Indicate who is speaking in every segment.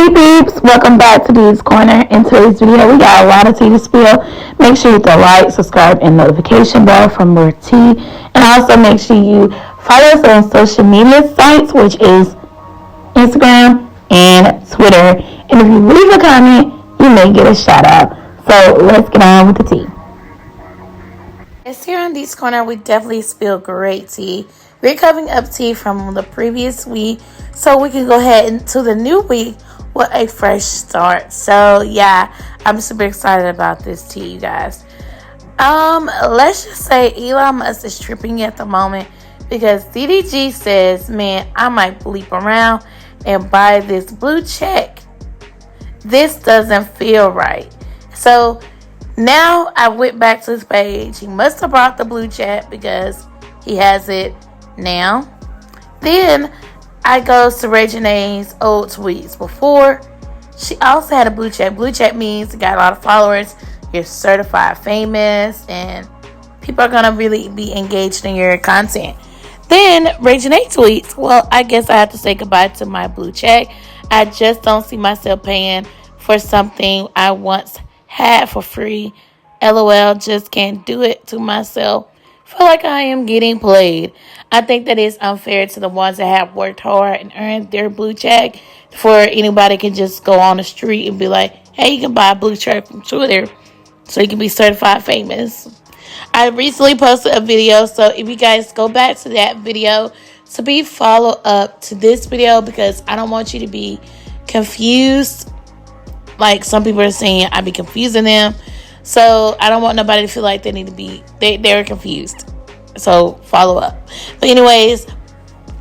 Speaker 1: Hey peeps, welcome back to D's Corner. In today's video, we got a lot of tea to spill. Make sure you hit the like, subscribe, and notification bell for more tea. And also make sure you follow us on social media sites, which is Instagram and Twitter. And if you leave a comment, you may get a shout out. So let's get on with the tea.
Speaker 2: Yes, here on D's Corner, we definitely spill great tea. We're covering up tea from the previous week, so we can go ahead into the new week with a fresh start. So yeah, I'm super excited about this tea, you guys. Let's just say Elon Musk is tripping at the moment because DDG says, man, I might bleep around and buy this blue check. This doesn't feel right. So now I went back to his page. He must have brought the blue check because he has it now. Then I go to Jaliyah'S old tweets before. She also had a blue check. Blue check means you got a lot of followers, you're certified famous, and people are gonna really be engaged in your content. Then Jaliyah tweets, well, I guess I have to say goodbye to my blue check. I just don't see myself paying for something I once had for free. LOL, just can't do it to myself. Feel like I am getting played. I think that is unfair to the ones that have worked hard and earned their blue check. For anybody can just go on the street and be like, hey, you can buy a blue check from Twitter so you can be certified famous. I recently posted a video, so if you guys go back to that video to be follow up to this video, because I don't want you to be confused. Like some people are saying, I be confusing them. So I don't want nobody to feel like they need to be, they're confused. So follow up. But anyways,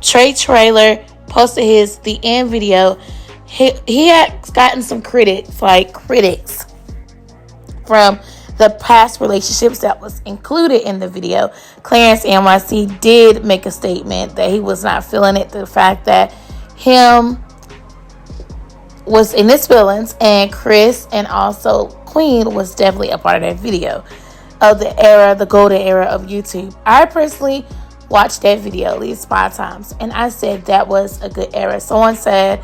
Speaker 2: Trey Trailer posted his The End video. He had gotten some critics from the past relationships that was included in the video. Clarence NYC did make a statement that he was not feeling it. The fact that him was in his feelings, and Chris and also Queen was definitely a part of that video of the golden era of YouTube. I personally watched that video at least 5 times, and I said that was a good era. Someone said,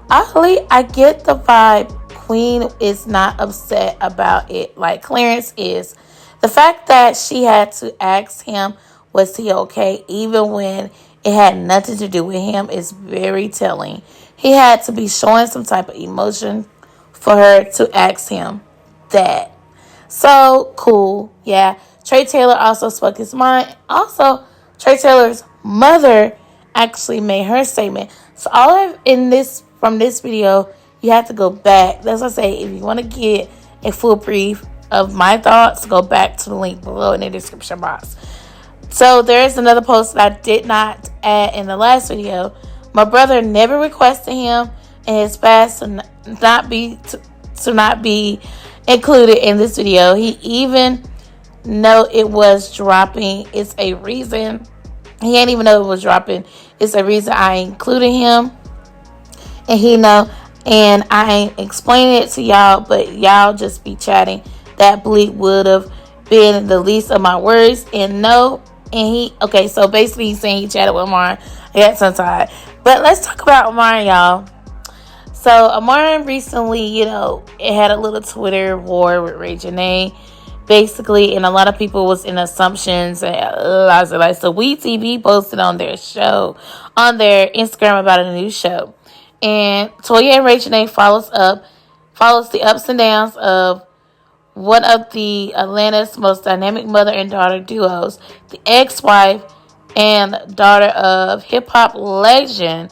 Speaker 2: Ollie, I get the vibe. Queen is not upset about it like Clarence is. The fact that she had to ask him, was he okay, even when it had nothing to do with him, is very telling. He had to be showing some type of emotion for her to ask him that. So cool. Yeah. Trey Taylor also spoke his mind. Also, Trey Taylor's mother actually made her statement. So all of in this from this video, you have to go back. That's what I say. If you want to get a full brief of my thoughts, go back to the link below in the description box. So there's another post that I did not add in the last video. My brother never requested him and his past to not be included in this video. He even know it was dropping. It's a reason. He ain't even know it was dropping. It's a reason I included him. And he know. And I ain't explaining it to y'all, but y'all just be chatting. That bleep would have been the least of my words. And no. And okay, so basically he's saying he chatted with Amar. I got tongue-tied. But let's talk about Amar, y'all. So Amar recently, it had a little Twitter war with Jaliyah, basically, and a lot of people was in assumptions. So We TV posted on their Instagram about a new show, and Toya and Jaliyah follows the ups and downs of one of the Atlanta's most dynamic mother and daughter duos, the ex-wife and daughter of hip-hop legend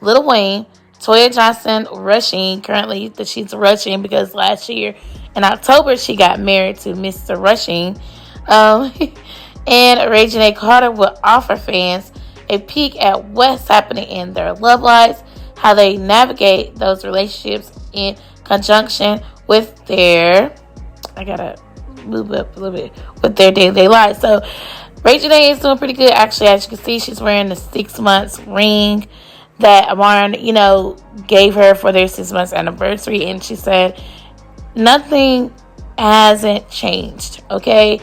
Speaker 2: Lil Wayne. Toya Johnson rushing currently that she's rushing because last year in October she got married to Mr. Rushing. And Jaliyah Carter will offer fans a peek at what's happening in their love lives, how they navigate those relationships in conjunction with their with their day-to-day lives. So Jaliyah is doing pretty good, actually. As you can see, she's wearing the 6 months ring that Amar, gave her for their 6 months anniversary, and she said nothing hasn't changed. Okay,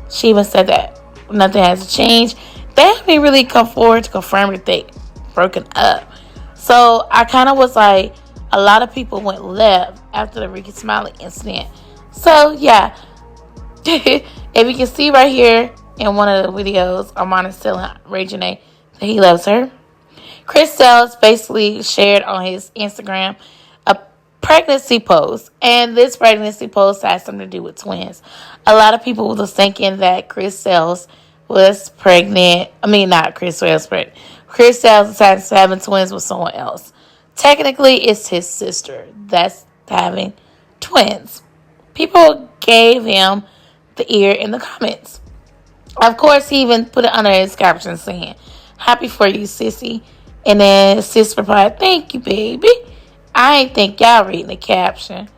Speaker 2: she even said that nothing has changed. They haven't really come forward to confirm that they broken up. So I kind of was like, a lot of people went left after the Ricky Smiley incident. So yeah, if you can see right here in one of the videos, Armand is telling Ray Janae that he loves her. Chris Sails basically shared on his Instagram a pregnancy post, and this pregnancy post has something to do with twins. A lot of people was thinking that Chris Sails was pregnant. I mean, not Chris Sails pregnant. Chris Sails decided to having twins with someone else. Technically, it's his sister that's having twins. People gave him the ear in the comments. Of course, he even put it under his caption saying, "Happy for you, sissy." And then sis replied, "Thank you, baby." I ain't think y'all reading the caption.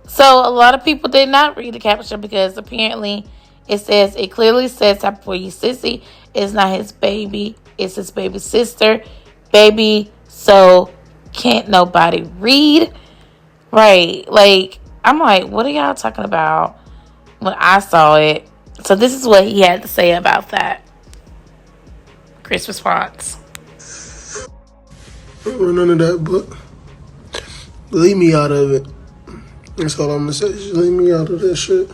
Speaker 2: So a lot of people did not read the caption because apparently it clearly says "Happy for you, sissy." It's not his baby. It's his baby sister. Baby, so can't nobody read? Right. Like, I'm like, what are y'all talking about when I saw it? So this is what he had to say about that. Chris' response.
Speaker 3: None of that, but leave me out of it. That's all I'm gonna say. Just leave me out of that shit.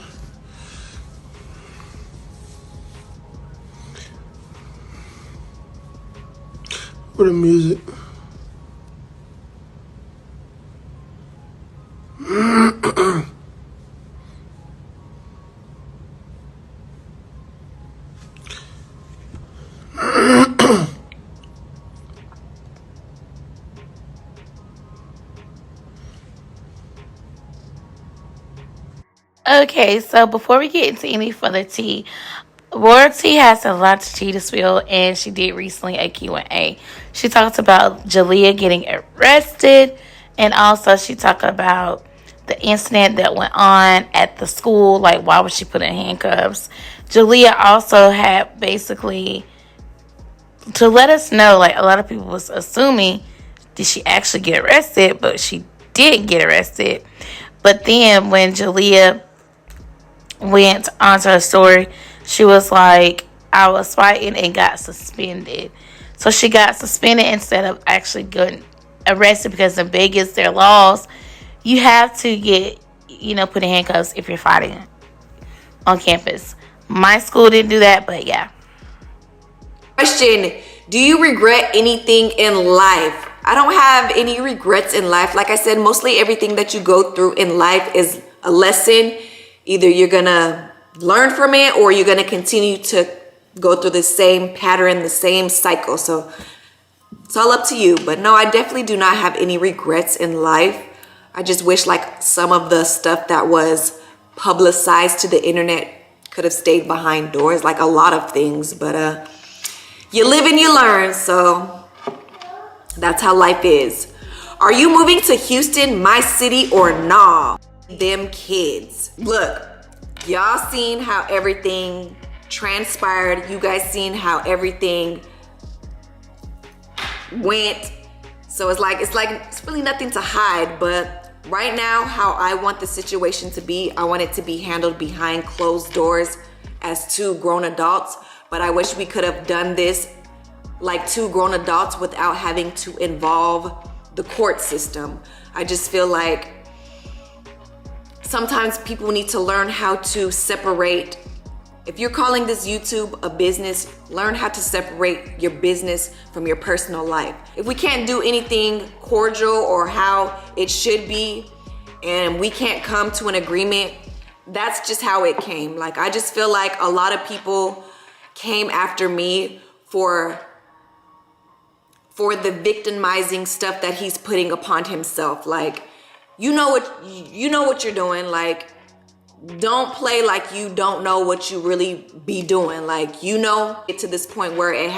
Speaker 3: For the music.
Speaker 2: Okay, so before we get into any further tea, Royalty has a lot of tea to spill, and she did recently a Q&A. She talked about Jaliyah getting arrested, and also she talked about the incident that went on at the school, like why was she put in handcuffs. Jaliyah also had basically to let us know, like a lot of people was assuming, did she actually get arrested? But she didn't get arrested. But then when Jaliyah went onto her story, she was like, I was fighting and got suspended. So she got suspended instead of actually getting arrested, because in Vegas, their laws, you have to get, put in handcuffs if you're fighting on campus. My school didn't do that, but yeah.
Speaker 4: Question: do you regret anything in life? I don't have any regrets in life. Like I said, mostly everything that you go through in life is a lesson. Either you're gonna learn from it or you're gonna continue to go through the same pattern, the same cycle. So it's all up to you. But no, I definitely do not have any regrets in life. I just wish like some of the stuff that was publicized to the internet could have stayed behind doors, like a lot of things. But you live and you learn, so that's how life is. Are you moving to Houston, my city, or nah? Them kids. Look, y'all seen how everything transpired. You guys seen how everything went. So it's really nothing to hide. But right now, how I want the situation to be, I want it to be handled behind closed doors as two grown adults. But I wish we could have done this like two grown adults without having to involve the court system. I just feel like sometimes people need to learn how to separate. If you're calling this YouTube a business, learn how to separate your business from your personal life. If we can't do anything cordial or how it should be, and we can't come to an agreement, that's just how it came. Like, I just feel like a lot of people came after me for the victimizing stuff that he's putting upon himself. Like, you know what you're doing. Like, don't play like you don't know what you really be doing. Like, get to this point where it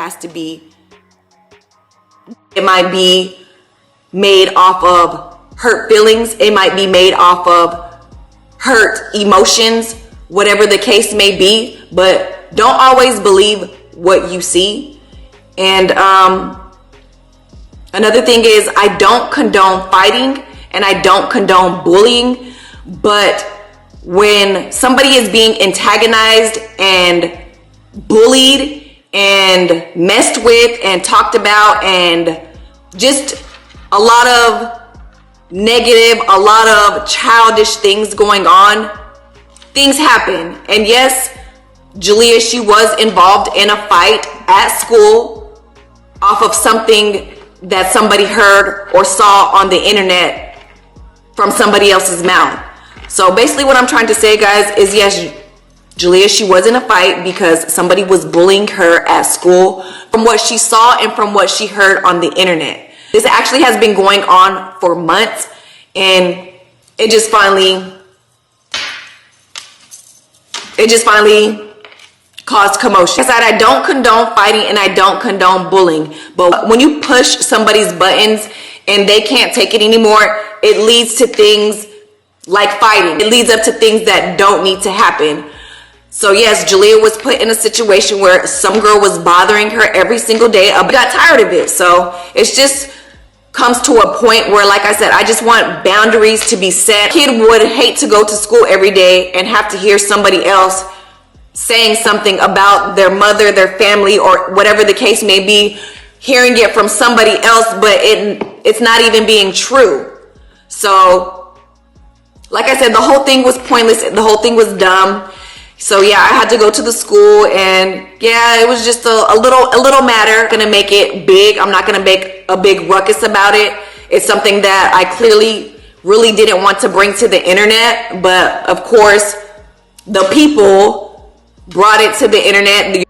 Speaker 4: might be made off of hurt feelings. It might be made off of hurt emotions, whatever the case may be. But don't always believe what you see. And another thing is, I don't condone fighting and I don't condone bullying. But when somebody is being antagonized and bullied and messed with and talked about and just a lot of negative, a lot of childish things going on. Things happen. And yes, Jaliyah, she was involved in a fight at school off of something that somebody heard or saw on the internet from somebody else's mouth. So basically what I'm trying to say, guys, is yes, Jaliyah, she was in a fight because somebody was bullying her at school from what she saw and from what she heard on the internet. This actually has been going on for months, and it just finally caused commotion. I said, I don't condone fighting and I don't condone bullying, but when you push somebody's buttons and they can't take it anymore, it leads to things like fighting. It leads up to things that don't need to happen. So yes, Jaliyah was put in a situation where some girl was bothering her every single day. I got tired of it. So it's just comes to a point where, like I said, I just want boundaries to be set. Kid would hate to go to school every day and have to hear somebody else saying something about their mother, their family, or whatever the case may be, hearing it from somebody else, but it's not even being true. So like I said, the whole thing was pointless. The whole thing was dumb. So yeah, I had to go to the school, and yeah, it was just a little matter. I'm gonna make it big. I'm not gonna make a big ruckus about it. It's something that I clearly really didn't want to bring to the internet, but of course the people brought it to the internet.